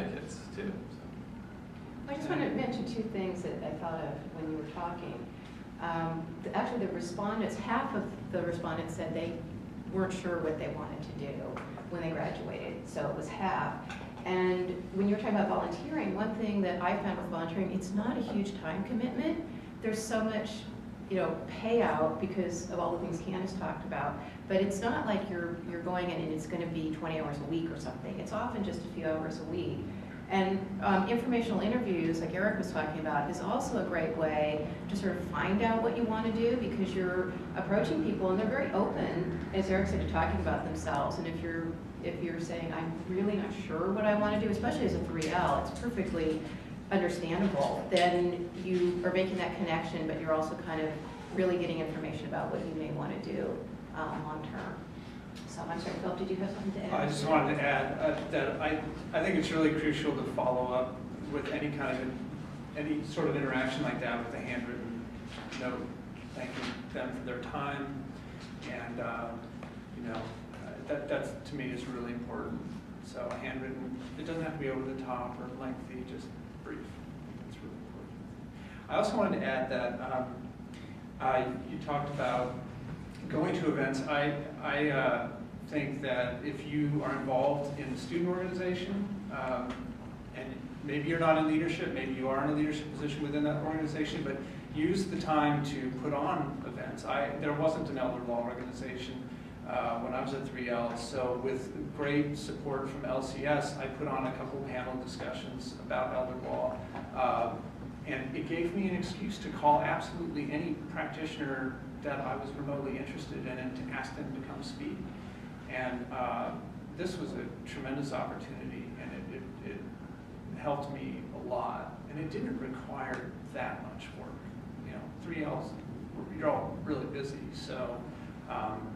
advocates too. So. I just want to mention two things that I thought of when you were talking. Actually, the respondents, half of the respondents said they weren't sure what they wanted to do when they graduated, so it was half. And when you were talking about volunteering, one thing that I found with volunteering, it's not a huge time commitment. There's so much, payout because of all the things Candace talked about, but it's not like you're going in and it's going to be 20 hours a week or something. It's often just a few hours a week. And informational interviews, like Eric was talking about, is also a great way to sort of find out what you want to do, because you're approaching people and they're very open, as Eric said, to talking about themselves. And if you're saying, I'm really not sure what I want to do, especially as a 3L, it's perfectly understandable. Then you are making that connection, but you're also kind of really getting information about what you may want to do long term. So I'm sorry, Phil, did you have something to add? I just wanted to add that I think it's really crucial to follow up with any sort of interaction like that with a handwritten note, thanking them for their time, and that to me is really important. So a handwritten, it doesn't have to be over the top or lengthy, just brief. It's really important. I also wanted to add that you talked about going to events. I think that if you are involved in a student organization, and maybe you're not in leadership, maybe you are in a leadership position within that organization, but use the time to put on events. There wasn't an elder law organization when I was at 3L, so with great support from LCS, I put on a couple panel discussions about elder law, and it gave me an excuse to call absolutely any practitioner that I was remotely interested in and to ask them to come speak. And this was a tremendous opportunity, and it helped me a lot, and it didn't require that much work. 3Ls, you're all really busy, so,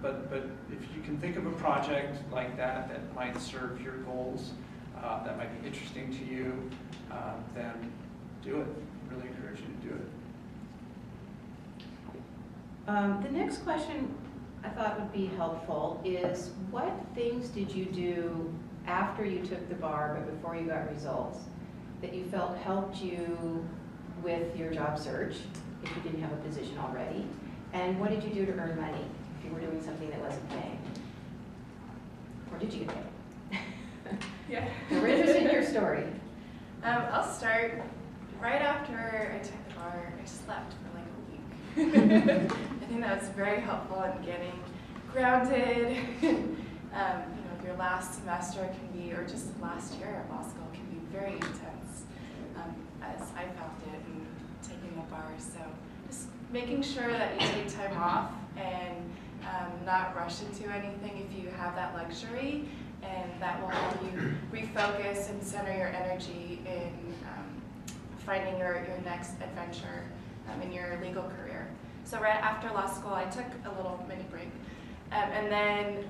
but if you can think of a project like that that might serve your goals, that might be interesting to you, then do it. Really encourage you to do it. The next question I thought would be helpful is, what things did you do after you took the bar but before you got results that you felt helped you with your job search if you didn't have a position already? And what did you do to earn money if you were doing something that wasn't paying? Or did you get paid? Yeah. We're interested in your story. I'll start. Right after I took the bar, I slept for like a week. I think that was very helpful in getting grounded. Your last semester can be, or just last year at law school, can be very intense, as I found it in taking the bar. So just making sure that you take time off and not rush into anything if you have that luxury, and that will help you refocus and center your energy in finding your next adventure in your legal career. So right after law school, I took a little mini break, and then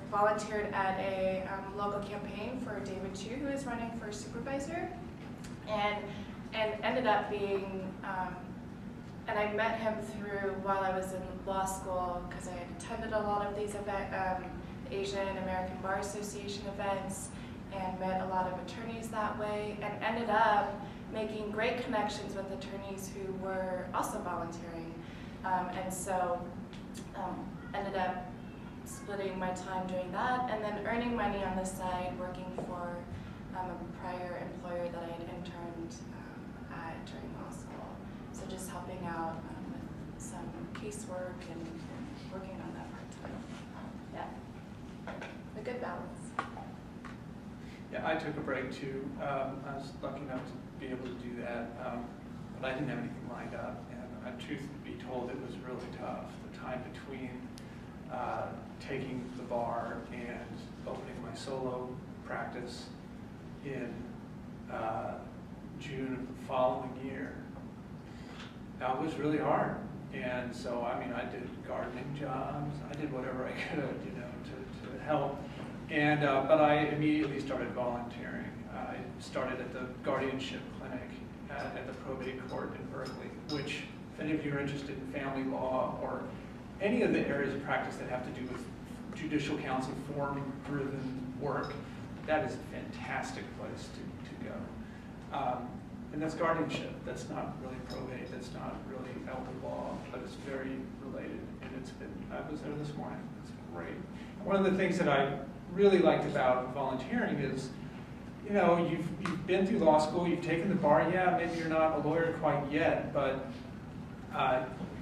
volunteered at a local campaign for David Chu, who is running for supervisor, and ended up being, and I met him through while I was in law school, because I had attended a lot of these Asian American Bar Association events, and met a lot of attorneys that way, and ended up making great connections with attorneys who were also volunteering. And so ended up splitting my time doing that, and then earning money on the side, working for a prior employer that I had interned at during law school. So just helping out with some casework and working on that part-time. Yeah, a good balance. Yeah, I took a break too. I was lucky enough to be able to do that, but I didn't have anything lined up. And truth be told, it was really tough. The time between taking the bar and opening my solo practice in June of the following year, that was really hard. And so, I mean, I did gardening jobs. I did whatever I could, to help. And but I immediately started volunteering. I started at the guardianship clinic at the probate court in Berkeley, which, if any of you are interested in family law or any of the areas of practice that have to do with judicial council form-driven work, that is a fantastic place to go. And that's guardianship. That's not really probate. That's not really elder law, but it's very related. And I was there this morning. It's great. One of the things that I really liked about volunteering is, you know, you've been through law school, you've taken the bar. Yeah, maybe you're not a lawyer quite yet, but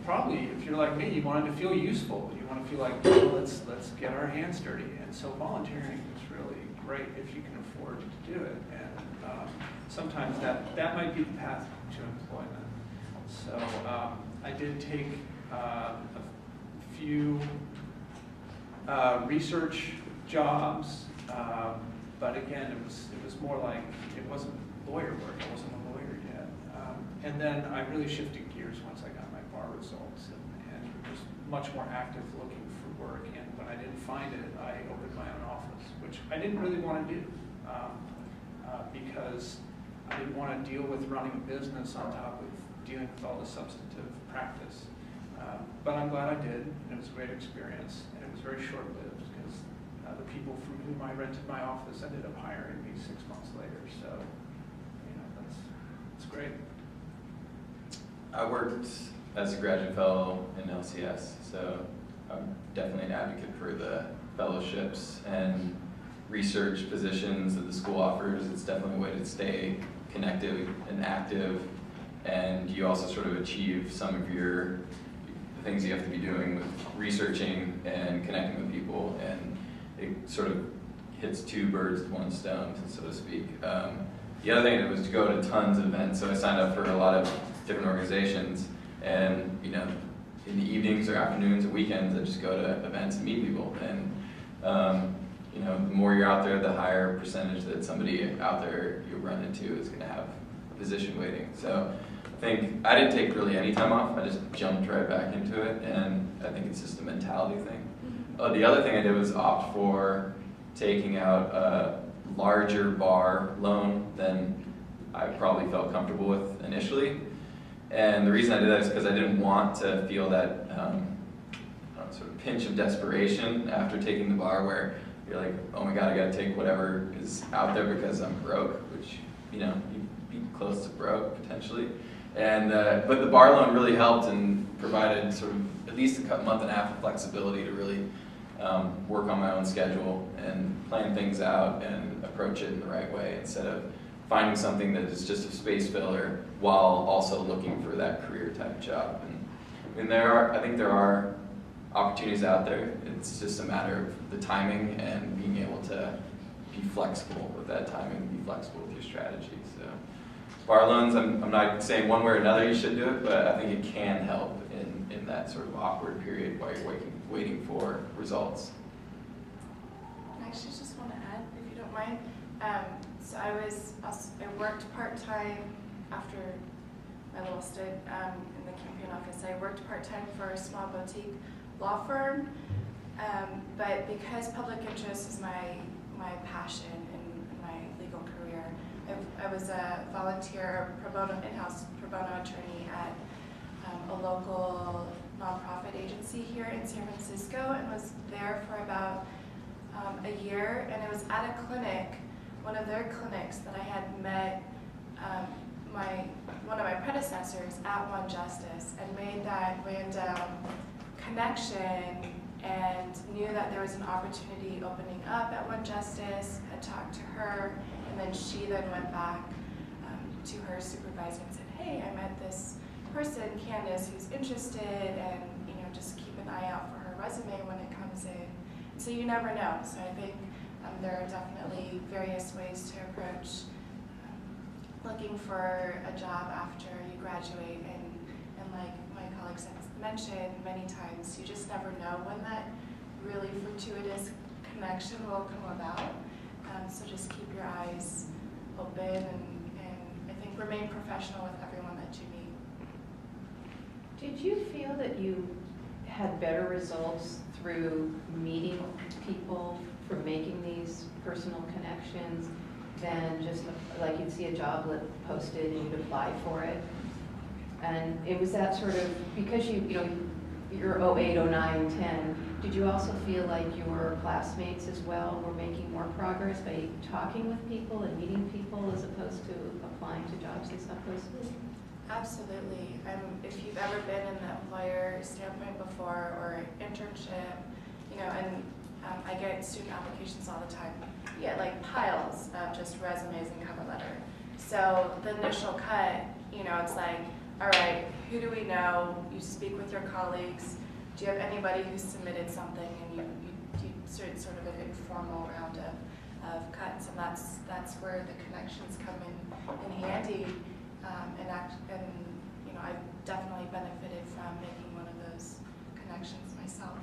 probably if you're like me, you wanted to feel useful. You want to feel like, well, let's get our hands dirty. And so volunteering is really great if you can afford to do it. And sometimes that might be the path to employment. So I did take a few research jobs, but again, it was more like, it wasn't lawyer work. I wasn't a lawyer yet. And then I really shifted gears once I got my bar results and was much more active looking for work. And when I didn't find it, I opened my own office, which I didn't really want to do because I didn't want to deal with running a business on top of dealing with all the substantive practice. But I'm glad I did, and it was a great experience, and it was very short-lived because the people from whom I rented my office ended up hiring me 6 months later. So, you know, that's great. I worked as a graduate fellow in LCS, so I'm definitely an advocate for the fellowships and research positions that the school offers. It's definitely a way to stay connected and active, and you also sort of achieve some of the things you have to be doing with researching and connecting with people, and it sort of hits two birds with one stone, so to speak. The other thing was to go to tons of events, so I signed up for a lot of different organizations, and you know, in the evenings or afternoons or weekends, I just go to events and meet people, and you know, the more you're out there, the higher percentage that somebody out there you run into is going to have a position waiting. So I think I didn't take really any time off. I just jumped right back into it, and I think it's just a mentality thing. The other thing I did was opt for taking out a larger bar loan than I probably felt comfortable with initially. And the reason I did that is because I didn't want to feel that sort of pinch of desperation after taking the bar where you're like, oh my God, I gotta take whatever is out there because I'm broke, which, you know, you'd be close to broke potentially. And, but the bar loan really helped and provided sort of at least a month and a half of flexibility to really work on my own schedule and plan things out and approach it in the right way instead of finding something that is just a space filler while also looking for that career type job. And I think there are opportunities out there. It's just a matter of the timing and being able to be flexible with that timing, be flexible with your strategy. So bar loans, I'm not saying one way or another you should do it, but I think it can help in that sort of awkward period while you're waiting for results. I actually just want to add, if you don't mind. So I worked part-time after my little stint in the campaign office. I worked part-time for a small boutique law firm, but because public interest is my passion in my legal career, I was a volunteer in-house pro bono attorney at a local nonprofit agency here in San Francisco, and was there for about a year. And it was at a clinic, one of their clinics, that I had met one of my predecessors at OneJustice and made that random connection and knew that there was an opportunity opening up at OneJustice. Had talked to her, and then she then went back to her supervisor and said, hey, I met this person, Candace, who's interested, and just keep an eye out for her resume when it comes in. So you never know. So I think there are definitely various ways to approach looking for a job after you graduate, and like my colleagues have mentioned many times, you just never know when that really fortuitous connection will come about. So just keep your eyes open and I think remain professional with everyone that you meet. Did you feel that you had better results through meeting people, for making these personal connections, than just like you'd see a job posted and you'd apply for it? And it was that sort of, because you're 08, 09, 10, Did you also feel like your classmates as well were making more progress by talking with people and meeting people as opposed to applying to jobs they saw posted? Absolutely. If you've ever been in the employer standpoint before or internship, you know, and I get student applications all the time. You get like piles of just resumes and cover letter. So the initial cut, you know, it's like, all right, who do we know? You speak with your colleagues. Do you have anybody who submitted something? And you sort of an informal round of cuts, and that's where the connections come in handy. And you know, I've definitely benefited from making one of those connections myself.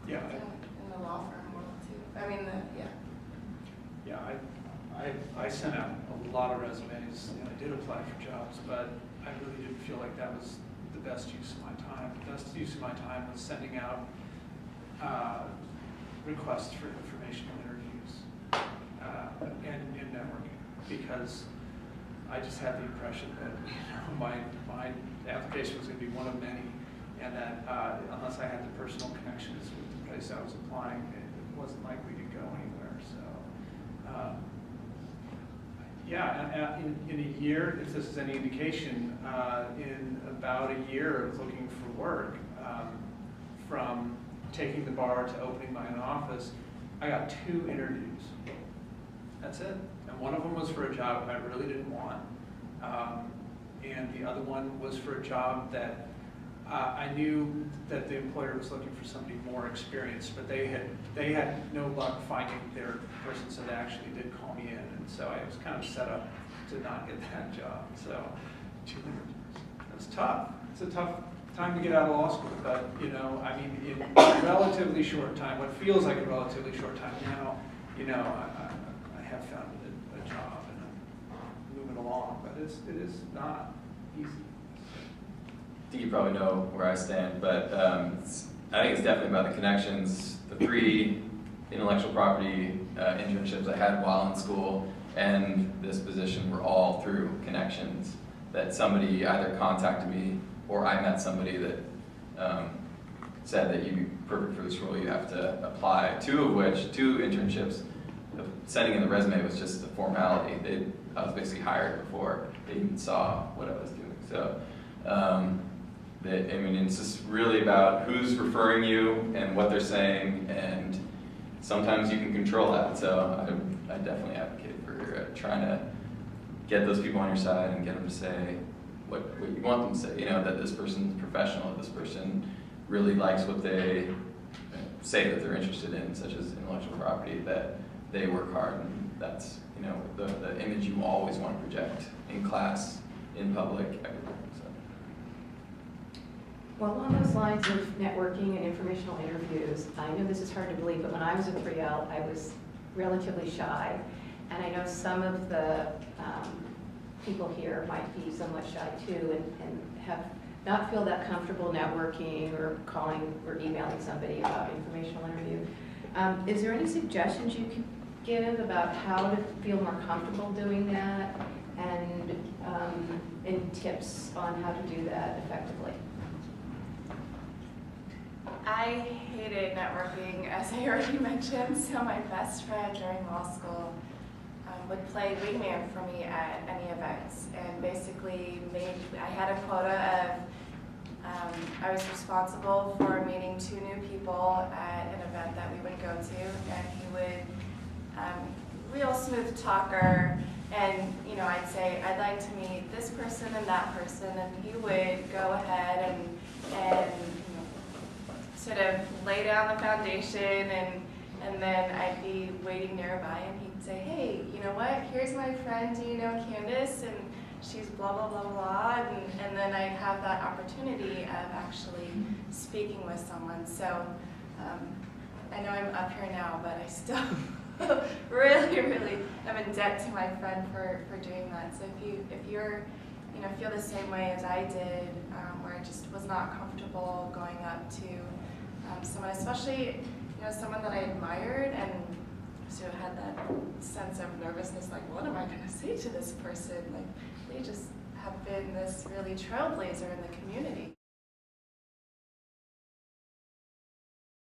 Yeah. In the law firm world too. I mean, Yeah, I sent out a lot of resumes and I did apply for jobs, but I really didn't feel like that was the best use of my time. The best use of my time was sending out requests for informational interviews and networking, because I just had the impression that, you know, my application was going to be one of many, and that unless I had the personal connections with the place I was applying, it wasn't likely to go anywhere. So, yeah, in a year, if this is any indication, in about a year of looking for work, from taking the bar to opening my own office, I got 2 interviews. That's it. And one of them was for a job I really didn't want. And the other one was for a job that I knew that the employer was looking for somebody more experienced, but they had no luck finding their person, so they actually did call me in. And so I was kind of set up to not get that job. So 2 interviews. That's tough. It's a tough time to get out of law school, but you know, I mean, in a relatively short time, what feels like a relatively short time now, you know, I have found a job and I'm moving along, but it is not easy. I think you probably know where I stand, but I think it's definitely about the connections. The 3 intellectual property internships I had while in school and this position were all through connections, that somebody either contacted me or I met somebody that said that you'd be perfect for this role, you have to apply. 2 of which, 2 internships, sending in the resume was just a formality. I was basically hired before they even saw what I was doing. So, I mean, it's just really about who's referring you and what they're saying, and sometimes you can control that. So I definitely advocate for trying to get those people on your side and get them to say what you want them to say. You know, that this person's professional, that this person really likes what they say that they're interested in, such as intellectual property, that they work hard, and that's, you know, the image you always want to project in class, in public, everywhere. So. Well, along those lines of networking and informational interviews, I know this is hard to believe, but when I was a 3L, I was relatively shy. And I know some of the people here might be somewhat shy too, and have not feel that comfortable networking or calling or emailing somebody about informational interview. Is there any suggestions you could give about how to feel more comfortable doing that, and tips on how to do that effectively? I hated networking, as I already mentioned, so my best friend during law school would play wingman for me at any events, and basically I had a quota of, I was responsible for meeting 2 new people at an event that we would go to, and he would, real smooth talker, and you know, I'd say, I'd like to meet this person and that person, and he would go ahead and you know, sort of lay down the foundation, and then I'd be waiting nearby, and he'd say, hey, you know what, here's my friend, do you know Candace? And she's blah, blah, blah, blah, and then I'd have that opportunity of actually speaking with someone. So I know I'm up here now, but I still really am in debt to my friend for doing that. So if you're, you know, feel the same way as I did, where I just was not comfortable going up to someone, especially, you know, someone that I admired, and sort of had that sense of nervousness, like, what am I going to say to this person? Like, they just have been this really trailblazer in the community.